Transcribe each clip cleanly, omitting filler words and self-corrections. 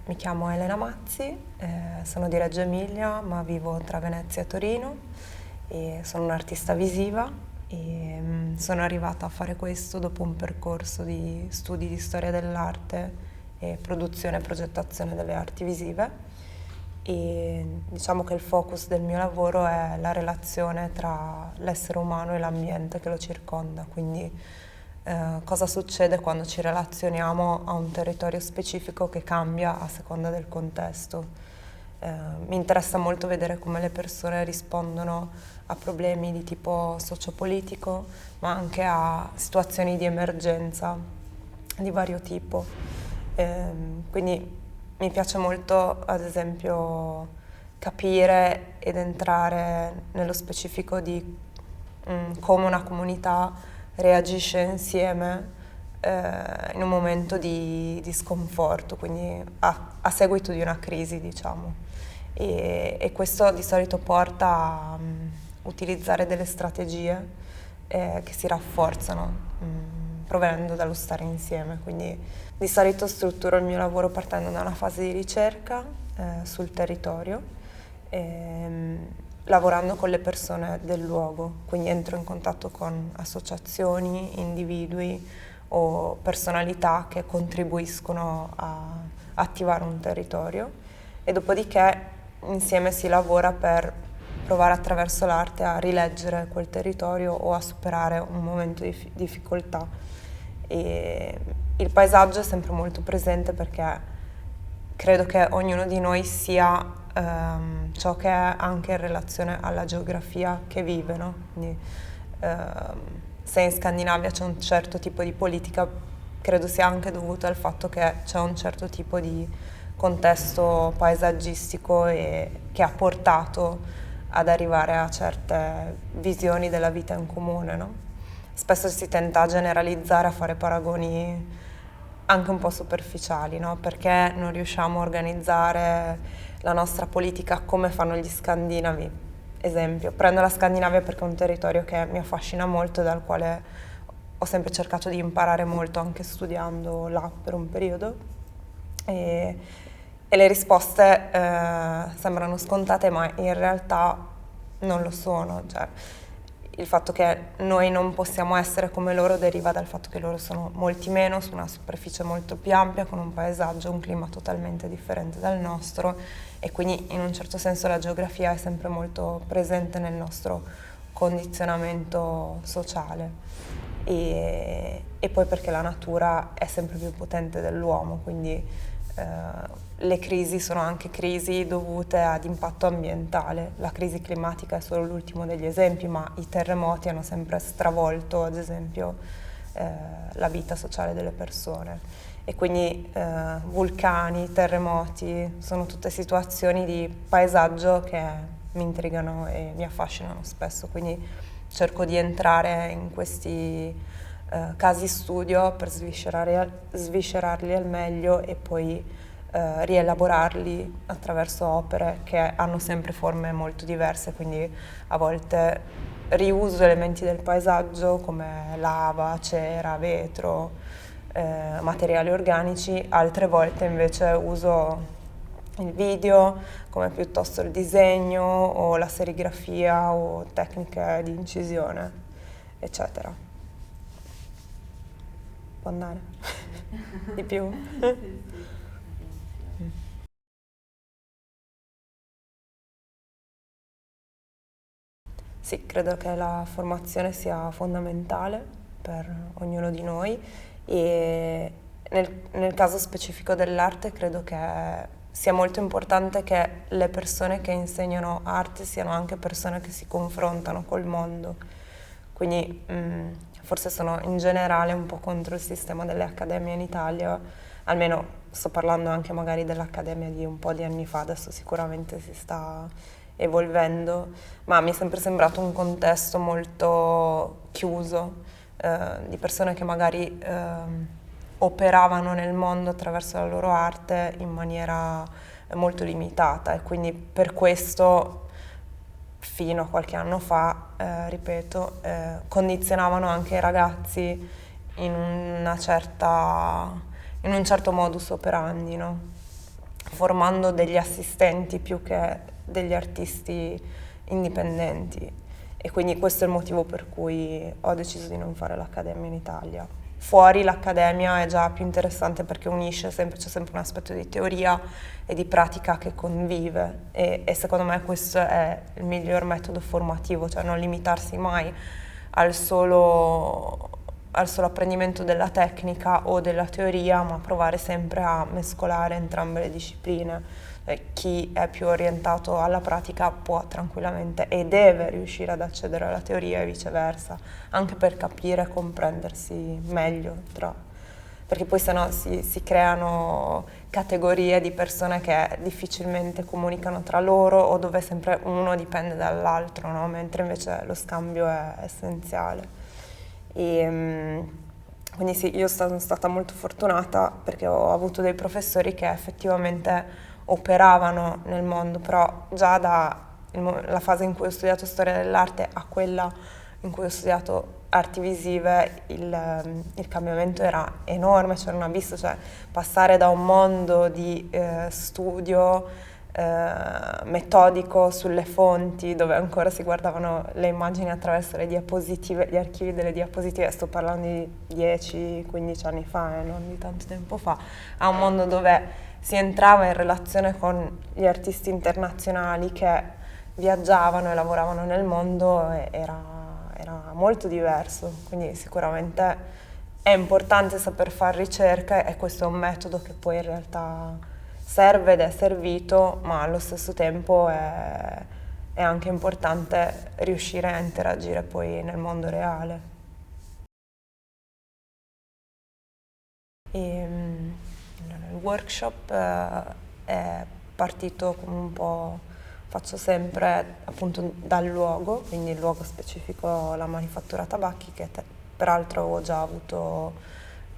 Mi chiamo Elena Mazzi, sono di Reggio Emilia ma vivo tra Venezia e Torino e sono un'artista visiva e sono arrivata a fare questo dopo un percorso di studi di storia dell'arte e produzione e progettazione delle arti visive e diciamo che il focus del mio lavoro è la relazione tra l'essere umano e l'ambiente che lo circonda, quindi cosa succede quando ci relazioniamo a un territorio specifico che cambia a seconda del contesto. Mi interessa molto vedere come le persone rispondono a problemi di tipo sociopolitico, ma anche a situazioni di emergenza di vario tipo. Quindi mi piace molto, ad esempio, capire ed entrare nello specifico di come una comunità reagisce insieme in un momento di sconforto, quindi a seguito di una crisi, diciamo. E questo di solito porta a utilizzare delle strategie che si rafforzano provenendo dallo stare insieme. Quindi di solito strutturo il mio lavoro partendo da una fase di ricerca sul territorio, lavorando con le persone del luogo, quindi entro in contatto con associazioni, individui o personalità che contribuiscono a attivare un territorio e dopodiché insieme si lavora per provare attraverso l'arte a rileggere quel territorio o a superare un momento di difficoltà. E il paesaggio è sempre molto presente perché credo che ognuno di noi sia ciò che è anche in relazione alla geografia che vive, no? Quindi, se in Scandinavia c'è un certo tipo di politica, credo sia anche dovuto al fatto che c'è un certo tipo di contesto paesaggistico e che ha portato ad arrivare a certe visioni della vita in comune, no? Spesso si tenta a generalizzare, a fare paragoni anche un po' superficiali, no? Perché non riusciamo a organizzare la nostra politica come fanno gli scandinavi. Esempio, prendo la Scandinavia perché è un territorio che mi affascina molto e dal quale ho sempre cercato di imparare molto anche studiando là per un periodo e le risposte sembrano scontate ma in realtà non lo sono. Cioè, il fatto che noi non possiamo essere come loro deriva dal fatto che loro sono molti meno, su una superficie molto più ampia, con un paesaggio, un clima totalmente differente dal nostro e quindi in un certo senso la geografia è sempre molto presente nel nostro condizionamento sociale. E poi perché la natura è sempre più potente dell'uomo, quindi le crisi sono anche crisi dovute ad impatto ambientale. La crisi climatica è solo l'ultimo degli esempi, ma i terremoti hanno sempre stravolto, ad esempio, la vita sociale delle persone. E quindi vulcani, terremoti, sono tutte situazioni di paesaggio che mi intrigano e mi affascinano spesso, quindi cerco di entrare in questi casi studio per sviscerarli al meglio e poi rielaborarli attraverso opere che hanno sempre forme molto diverse, quindi a volte riuso elementi del paesaggio come lava, cera, vetro, materiali organici, altre volte invece uso il video come piuttosto il disegno o la serigrafia o tecniche di incisione, eccetera. Può andare? Di più? Sì, credo che la formazione sia fondamentale per ognuno di noi e nel caso specifico dell'arte credo che sia molto importante che le persone che insegnano arte siano anche persone che si confrontano col mondo. Quindi forse sono in generale un po' contro il sistema delle accademie in Italia, almeno sto parlando anche magari dell'accademia di un po' di anni fa, adesso sicuramente si sta evolvendo, ma mi è sempre sembrato un contesto molto chiuso, di persone che magari operavano nel mondo attraverso la loro arte in maniera molto limitata e quindi per questo fino a qualche anno fa, ripeto, condizionavano anche i ragazzi in una certa, in un certo modus operandi, no? formando degli assistenti più che degli artisti indipendenti. E quindi questo è il motivo per cui ho deciso di non fare l'accademia in Italia. Fuori l'accademia è già più interessante perché unisce sempre, c'è sempre un aspetto di teoria e di pratica che convive e secondo me questo è il miglior metodo formativo, cioè non limitarsi mai al solo apprendimento della tecnica o della teoria, ma provare sempre a mescolare entrambe le discipline. Chi è più orientato alla pratica può tranquillamente e deve riuscire ad accedere alla teoria e viceversa, anche per capire e comprendersi meglio perché poi sennò si creano categorie di persone che difficilmente comunicano tra loro o dove sempre uno dipende dall'altro, no? Mentre invece lo scambio è essenziale. Quindi sì, io sono stata molto fortunata perché ho avuto dei professori che effettivamente operavano nel mondo, però già dalla fase in cui ho studiato storia dell'arte a quella in cui ho studiato arti visive il cambiamento era enorme, c'era un abisso, cioè passare da un mondo di studio metodico sulle fonti dove ancora si guardavano le immagini attraverso le diapositive, gli archivi delle diapositive, sto parlando di 10-15 anni fa, non di tanto tempo fa, a un mondo dove si entrava in relazione con gli artisti internazionali che viaggiavano e lavoravano nel mondo, era molto diverso, quindi sicuramente è importante saper fare ricerca e questo è un metodo che poi in realtà serve ed è servito, ma allo stesso tempo è anche importante riuscire a interagire poi nel mondo reale. Il workshop è partito come un po', faccio sempre appunto dal luogo, quindi il luogo specifico la Manifattura Tabacchi, che peraltro ho già avuto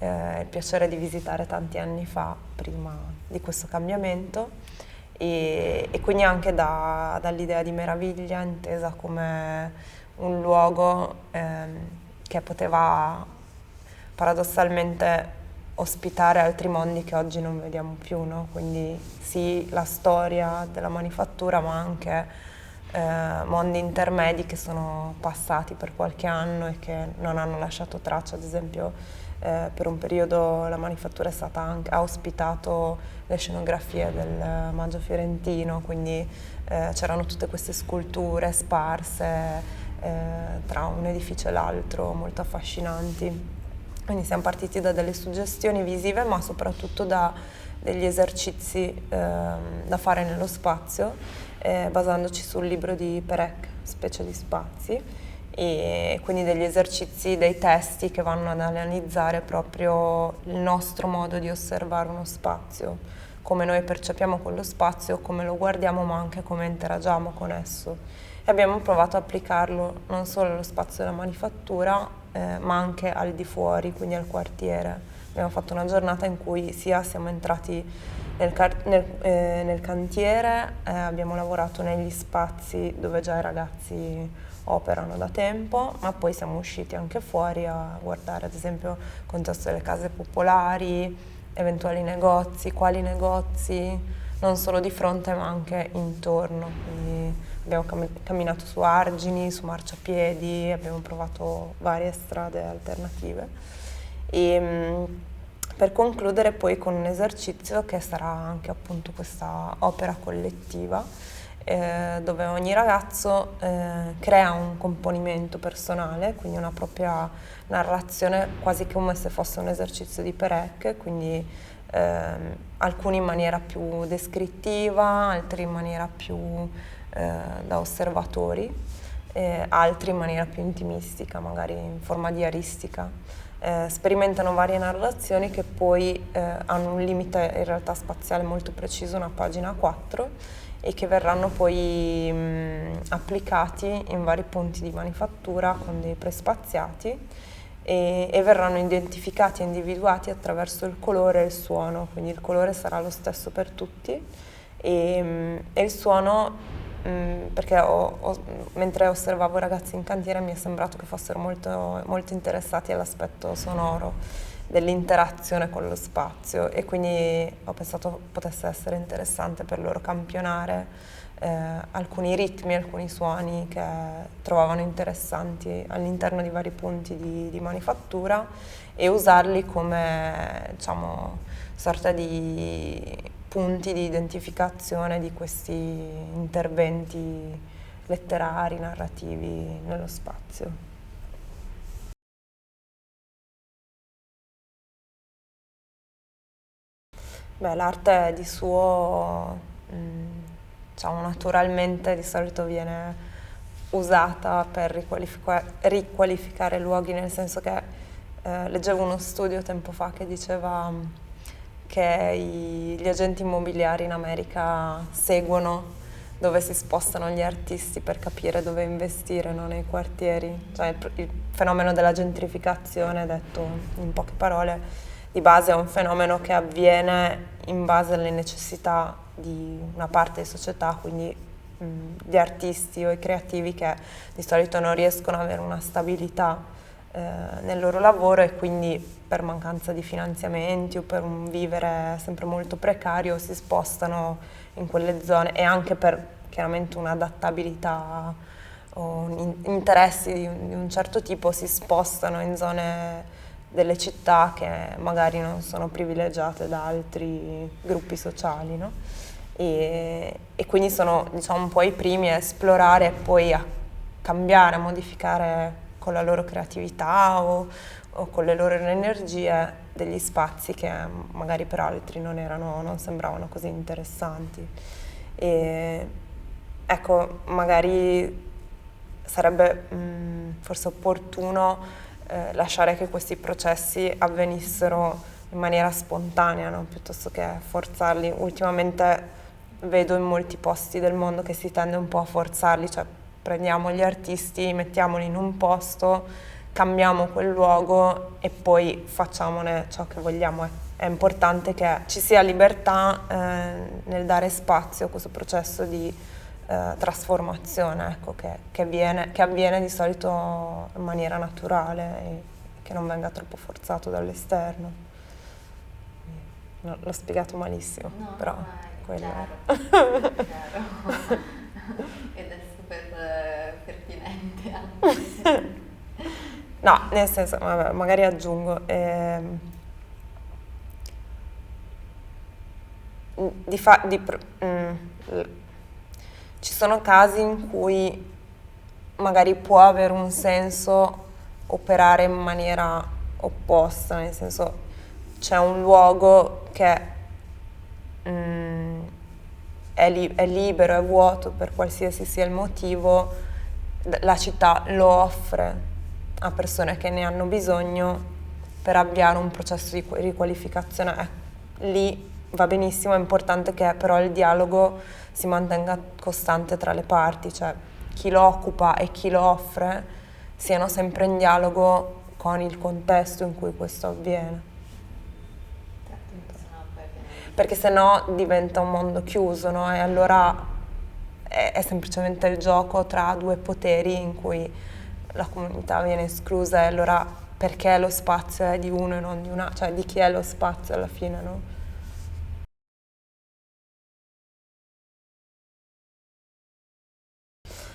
il piacere di visitare tanti anni fa, prima di questo cambiamento, e quindi anche dall'idea di meraviglia intesa come un luogo che poteva paradossalmente ospitare altri mondi che oggi non vediamo più, no? Quindi sì, la storia della manifattura, ma anche mondi intermedi che sono passati per qualche anno e che non hanno lasciato traccia. Ad esempio, per un periodo la manifattura ha ospitato le scenografie del Maggio Fiorentino, quindi c'erano tutte queste sculture sparse tra un edificio e l'altro, molto affascinanti. Quindi siamo partiti da delle suggestioni visive, ma soprattutto da degli esercizi da fare nello spazio, basandoci sul libro di Perec, Specie di spazi, e quindi degli esercizi, dei testi che vanno ad analizzare proprio il nostro modo di osservare uno spazio, come noi percepiamo quello spazio, come lo guardiamo, ma anche come interagiamo con esso. E abbiamo provato ad applicarlo non solo allo spazio della manifattura, ma anche al di fuori, quindi al quartiere. Abbiamo fatto una giornata in cui sia siamo entrati nel cantiere, abbiamo lavorato negli spazi dove già i ragazzi operano da tempo, ma poi siamo usciti anche fuori a guardare ad esempio il contesto delle case popolari, eventuali negozi, quali negozi, non solo di fronte ma anche intorno. Quindi abbiamo camminato su argini, su marciapiedi, abbiamo provato varie strade alternative e per concludere poi con un esercizio che sarà anche appunto questa opera collettiva dove ogni ragazzo crea un componimento personale, quindi una propria narrazione quasi come se fosse un esercizio di Perec, quindi alcuni in maniera più descrittiva, altri in maniera più da osservatori, altri in maniera più intimistica, magari in forma diaristica. Sperimentano varie narrazioni che poi hanno un limite in realtà spaziale molto preciso, una pagina 4, e che verranno poi applicati in vari punti di manifattura con dei prespaziati e verranno identificati e individuati attraverso il colore e il suono, quindi il colore sarà lo stesso per tutti e il suono perché mentre osservavo i ragazzi in cantiere mi è sembrato che fossero molto, molto interessati all'aspetto sonoro dell'interazione con lo spazio, e quindi ho pensato potesse essere interessante per loro campionare alcuni ritmi, alcuni suoni che trovavano interessanti all'interno di vari punti di manifattura, e usarli come, diciamo, sorta di punti di identificazione di questi interventi letterari, narrativi nello spazio. Beh, l'arte di suo, diciamo, naturalmente di solito viene usata per riqualificare luoghi, nel senso che leggevo uno studio tempo fa che diceva che gli agenti immobiliari in America seguono dove si spostano gli artisti per capire dove investire, no, nei quartieri. Cioè il fenomeno della gentrificazione, detto in poche parole, di base è un fenomeno che avviene in base alle necessità di una parte di società, quindi gli artisti o i creativi che di solito non riescono ad avere una stabilità nel loro lavoro, e quindi per mancanza di finanziamenti o per un vivere sempre molto precario si spostano in quelle zone, e anche per chiaramente un'adattabilità o interessi di un certo tipo si spostano in zone delle città che magari non sono privilegiate da altri gruppi sociali, no? E quindi sono, diciamo, un po' i primi a esplorare e poi a cambiare, a modificare con la loro creatività o con le loro energie degli spazi che magari per altri non sembravano così interessanti. E ecco, magari sarebbe forse opportuno lasciare che questi processi avvenissero in maniera spontanea, no? Piuttosto che forzarli. Ultimamente vedo in molti posti del mondo che si tende un po' a forzarli, cioè prendiamo gli artisti, mettiamoli in un posto, cambiamo quel luogo e poi facciamone ciò che vogliamo. È importante che ci sia libertà nel dare spazio a questo processo di trasformazione, ecco, che avviene di solito in maniera naturale e che non venga troppo forzato dall'esterno. No, l'ho spiegato malissimo, No, però no, quello è chiaro, ed è super pertinente anche. No, nel senso, vabbè, magari aggiungo, di fa- di pr- ci sono casi in cui magari può avere un senso operare in maniera opposta, nel senso c'è un luogo che è libero, è vuoto per qualsiasi sia il motivo, la città lo offre a persone che ne hanno bisogno per avviare un processo di riqualificazione. Lì va benissimo, è importante che però il dialogo si mantenga costante tra le parti, cioè chi lo occupa e chi lo offre siano sempre in dialogo con il contesto in cui questo avviene. Perché sennò diventa un mondo chiuso, no? E allora è semplicemente il gioco tra due poteri in cui la comunità viene esclusa, e allora perché lo spazio è di uno e non di una, cioè di chi è lo spazio alla fine, no?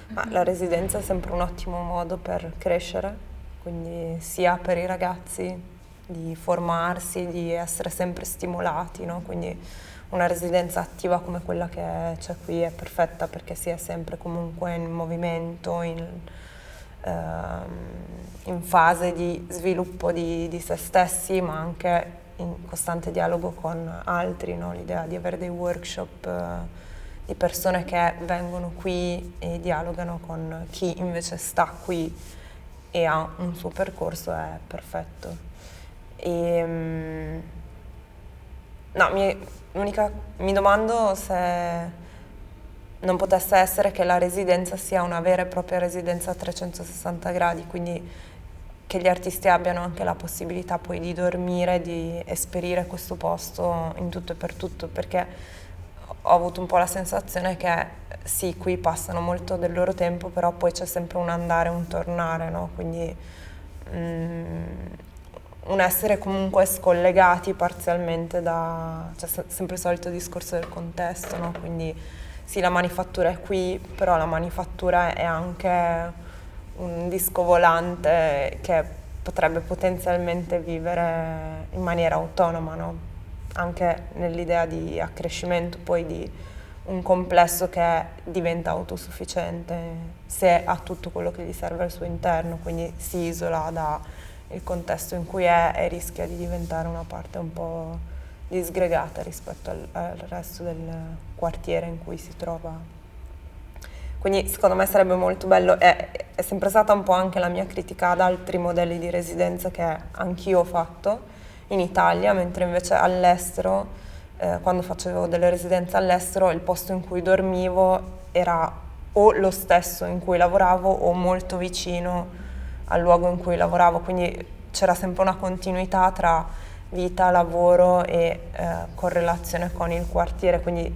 Ma la residenza è sempre un ottimo modo per crescere, quindi sia per i ragazzi di formarsi, di essere sempre stimolati, no? Quindi una residenza attiva come quella che c'è qui è perfetta perché si è sempre comunque in movimento, in fase di sviluppo di se stessi, ma anche in costante dialogo con altri, no? L'idea di avere dei workshop di persone che vengono qui e dialogano con chi invece sta qui e ha un suo percorso è perfetto. No, mi domando se non potesse essere che la residenza sia una vera e propria residenza a 360 gradi, quindi che gli artisti abbiano anche la possibilità poi di dormire, di esperire questo posto in tutto e per tutto, perché ho avuto un po' la sensazione che sì, qui passano molto del loro tempo, però poi c'è sempre un andare e un tornare, no? Quindi un essere comunque scollegati parzialmente cioè sempre il solito discorso del contesto, no? Quindi sì, la manifattura è qui, però la manifattura è anche un disco volante che potrebbe potenzialmente vivere in maniera autonoma, no? Anche nell'idea di accrescimento poi di un complesso che diventa autosufficiente se ha tutto quello che gli serve al suo interno, quindi si isola dal contesto in cui è e rischia di diventare una parte un po' disgregata rispetto al resto del quartiere in cui si trova. Quindi secondo me sarebbe molto bello, è sempre stata un po' anche la mia critica ad altri modelli di residenza che anch'io ho fatto in Italia, mentre invece all'estero, quando facevo delle residenze all'estero, il posto in cui dormivo era o lo stesso in cui lavoravo o molto vicino al luogo in cui lavoravo, quindi c'era sempre una continuità tra vita, lavoro e correlazione con il quartiere, quindi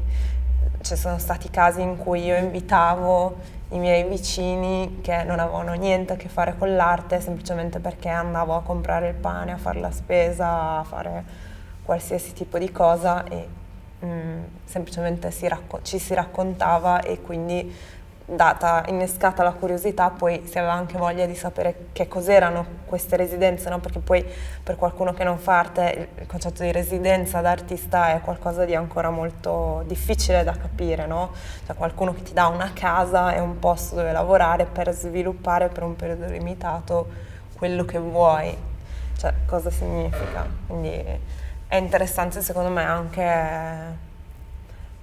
ci sono stati casi in cui io invitavo i miei vicini che non avevano niente a che fare con l'arte semplicemente perché andavo a comprare il pane, a fare la spesa, a fare qualsiasi tipo di cosa e semplicemente ci si raccontava e quindi innescata la curiosità poi si aveva anche voglia di sapere che cos'erano queste residenze, no? Perché poi per qualcuno che non fa arte il concetto di residenza d'artista è qualcosa di ancora molto difficile da capire, no? Cioè qualcuno che ti dà una casa e un posto dove lavorare per sviluppare per un periodo limitato quello che vuoi, cioè cosa significa. Quindi è interessante secondo me anche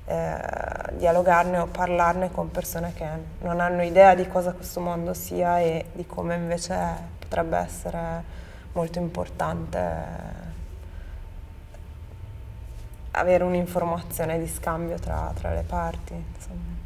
dialogarne o parlarne con persone che non hanno idea di cosa questo mondo sia e di come invece potrebbe essere molto importante avere un'informazione di scambio tra le parti, insomma.